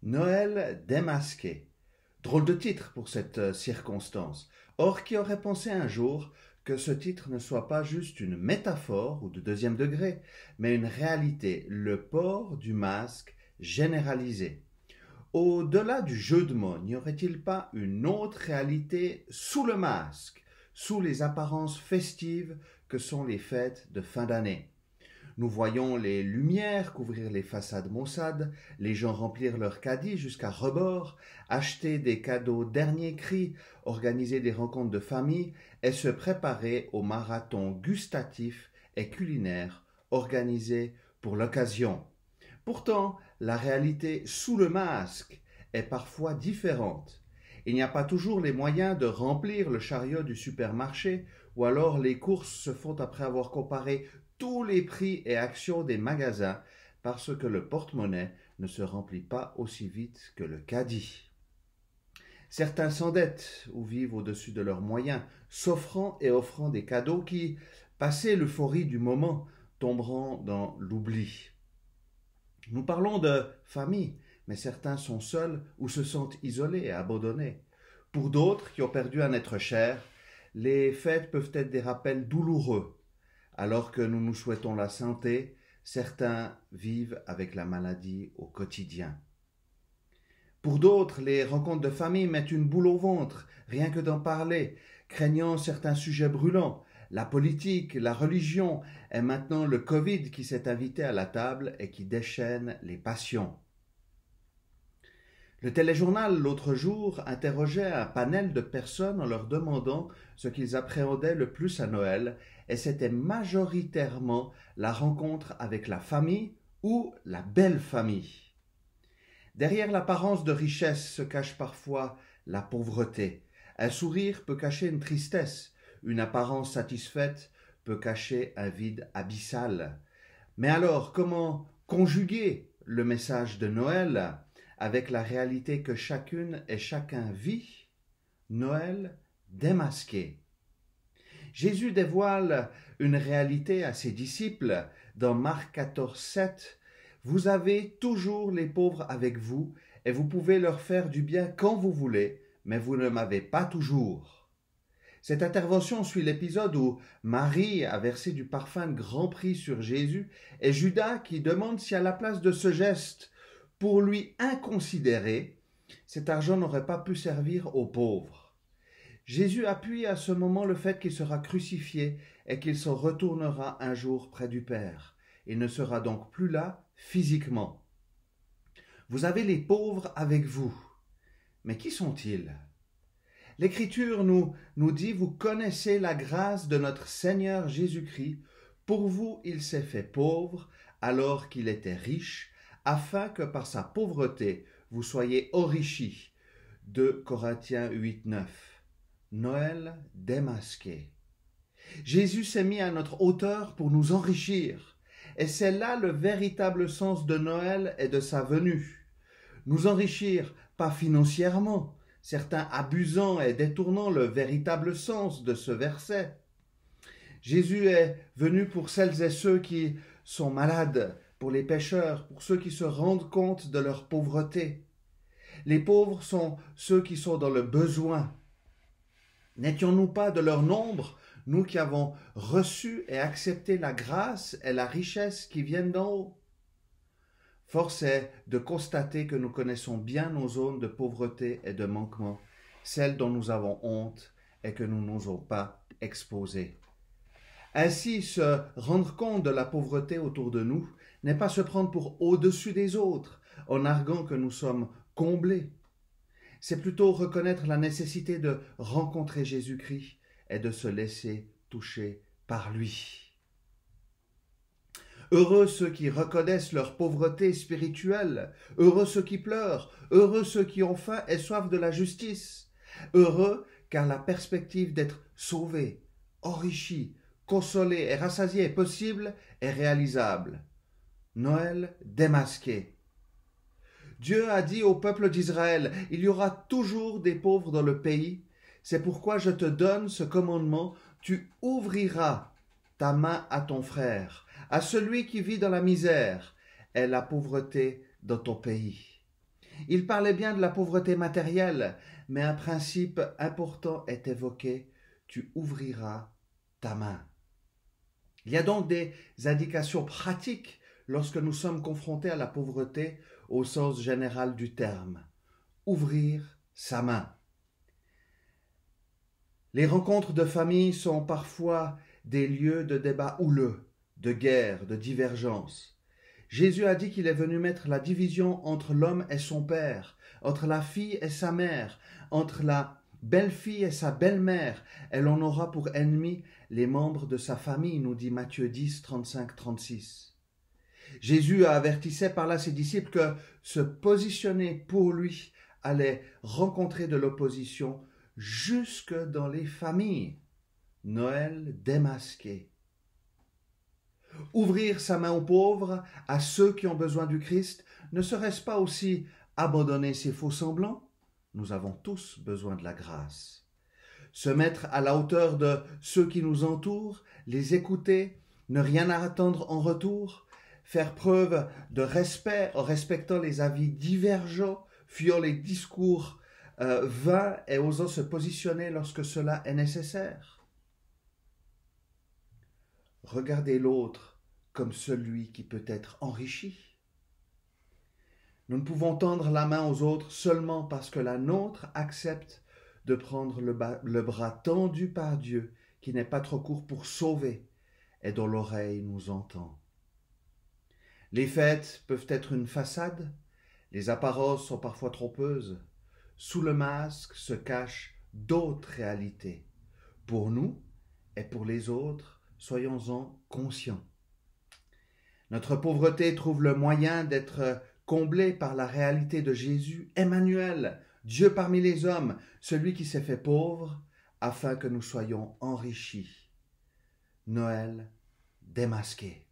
Noël démasqué. Drôle de titre pour cette circonstance. Or, qui aurait pensé un jour que ce titre ne soit pas juste une métaphore ou de deuxième degré, mais une réalité, le port du masque généralisé. Au-delà du jeu de mots, n'y aurait-il pas une autre réalité sous le masque, sous les apparences festives que sont les fêtes de fin d'année? Nous voyons les lumières couvrir les façades maussades, les gens remplir leurs caddies jusqu'à rebord, acheter des cadeaux dernier cri, organiser des rencontres de famille et se préparer au marathon gustatif et culinaire organisé pour l'occasion. Pourtant, la réalité sous le masque est parfois différente. Il n'y a pas toujours les moyens de remplir le chariot du supermarché, ou alors les courses se font après avoir comparé tous les prix et actions des magasins parce que le porte-monnaie ne se remplit pas aussi vite que le caddie. Certains s'endettent ou vivent au-dessus de leurs moyens, s'offrant et offrant des cadeaux qui, passé l'euphorie du moment, tomberont dans l'oubli. Nous parlons de famille, mais certains sont seuls ou se sentent isolés et abandonnés. Pour d'autres qui ont perdu un être cher, les fêtes peuvent être des rappels douloureux. Alors que nous nous souhaitons la santé, certains vivent avec la maladie au quotidien. Pour d'autres, les rencontres de famille mettent une boule au ventre, rien que d'en parler, craignant certains sujets brûlants. La politique, la religion et maintenant le Covid qui s'est invité à la table et qui déchaîne les passions. Le téléjournal, l'autre jour, interrogeait un panel de personnes en leur demandant ce qu'ils appréhendaient le plus à Noël, et c'était majoritairement la rencontre avec la famille ou la belle famille. Derrière l'apparence de richesse se cache parfois la pauvreté. Un sourire peut cacher une tristesse, une apparence satisfaite peut cacher un vide abyssal. Mais alors, comment conjuguer le message de Noël avec la réalité que chacune et chacun vit? Noël démasqué. Jésus dévoile une réalité à ses disciples dans Marc 14, 7. Vous avez toujours les pauvres avec vous et vous pouvez leur faire du bien quand vous voulez, mais vous ne m'avez pas toujours. Cette intervention suit l'épisode où Marie a versé du parfum de grand prix sur Jésus et Judas qui demande si à la place de ce geste, pour lui inconsidéré, cet argent n'aurait pas pu servir aux pauvres. Jésus appuie à ce moment le fait qu'il sera crucifié et qu'il se retournera un jour près du Père. Il ne sera donc plus là physiquement. Vous avez les pauvres avec vous. Mais qui sont-ils? L'Écriture nous dit, vous connaissez la grâce de notre Seigneur Jésus-Christ. Pour vous, il s'est fait pauvre alors qu'il était riche, afin que par sa pauvreté, vous soyez enrichis. 2 Corinthiens 8, 9. Noël démasqué. Jésus s'est mis à notre hauteur pour nous enrichir. Et c'est là le véritable sens de Noël et de sa venue. Nous enrichir, pas financièrement, certains abusant et détournant le véritable sens de ce verset. Jésus est venu pour celles et ceux qui sont malades, pour les pécheurs, pour ceux qui se rendent compte de leur pauvreté. Les pauvres sont ceux qui sont dans le besoin. N'étions-nous pas de leur nombre, nous qui avons reçu et accepté la grâce et la richesse qui viennent d'en haut? Force est de constater que nous connaissons bien nos zones de pauvreté et de manquement, celles dont nous avons honte et que nous n'osons pas exposer. Ainsi, se rendre compte de la pauvreté autour de nous n'est pas se prendre pour au-dessus des autres, en arguant que nous sommes comblés. C'est plutôt reconnaître la nécessité de rencontrer Jésus-Christ et de se laisser toucher par lui. Heureux ceux qui reconnaissent leur pauvreté spirituelle, heureux ceux qui pleurent, heureux ceux qui ont faim et soif de la justice, heureux car la perspective d'être sauvés, enrichis, consolés et rassasiés est possible et réalisable. Noël démasqué. Dieu a dit au peuple d'Israël, il y aura toujours des pauvres dans le pays. C'est pourquoi je te donne ce commandement, tu ouvriras ta main à ton frère, à celui qui vit dans la misère et la pauvreté dans ton pays. Il parlait bien de la pauvreté matérielle, mais un principe important est évoqué, tu ouvriras ta main. Il y a donc des indications pratiques lorsque nous sommes confrontés à la pauvreté au sens général du terme. Ouvrir sa main. Les rencontres de famille sont parfois des lieux de débat houleux, de guerre, de divergence. Jésus a dit qu'il est venu mettre la division entre l'homme et son père, entre la fille et sa mère, entre la belle-fille et sa belle-mère, et l'on aura pour ennemis les membres de sa famille, nous dit Matthieu 10, 35-36. Jésus avertissait par là ses disciples que se positionner pour lui allait rencontrer de l'opposition jusque dans les familles. Noël démasqué. Ouvrir sa main aux pauvres, à ceux qui ont besoin du Christ, ne serait-ce pas aussi abandonner ses faux semblants? Nous avons tous besoin de la grâce. Se mettre à la hauteur de ceux qui nous entourent, les écouter, ne rien attendre en retour, faire preuve de respect en respectant les avis divergents, fuyant les discours vains et osant se positionner lorsque cela est nécessaire. Regardez l'autre comme celui qui peut être enrichi. Nous ne pouvons tendre la main aux autres seulement parce que la nôtre accepte de prendre le bras tendu par Dieu, qui n'est pas trop court pour sauver et dont l'oreille nous entend. Les fêtes peuvent être une façade, les apparences sont parfois trompeuses. Sous le masque se cachent d'autres réalités. Pour nous et pour les autres, soyons-en conscients. Notre pauvreté trouve le moyen d'être comblée par la réalité de Jésus, Emmanuel, Dieu parmi les hommes, celui qui s'est fait pauvre, afin que nous soyons enrichis. Noël démasqué.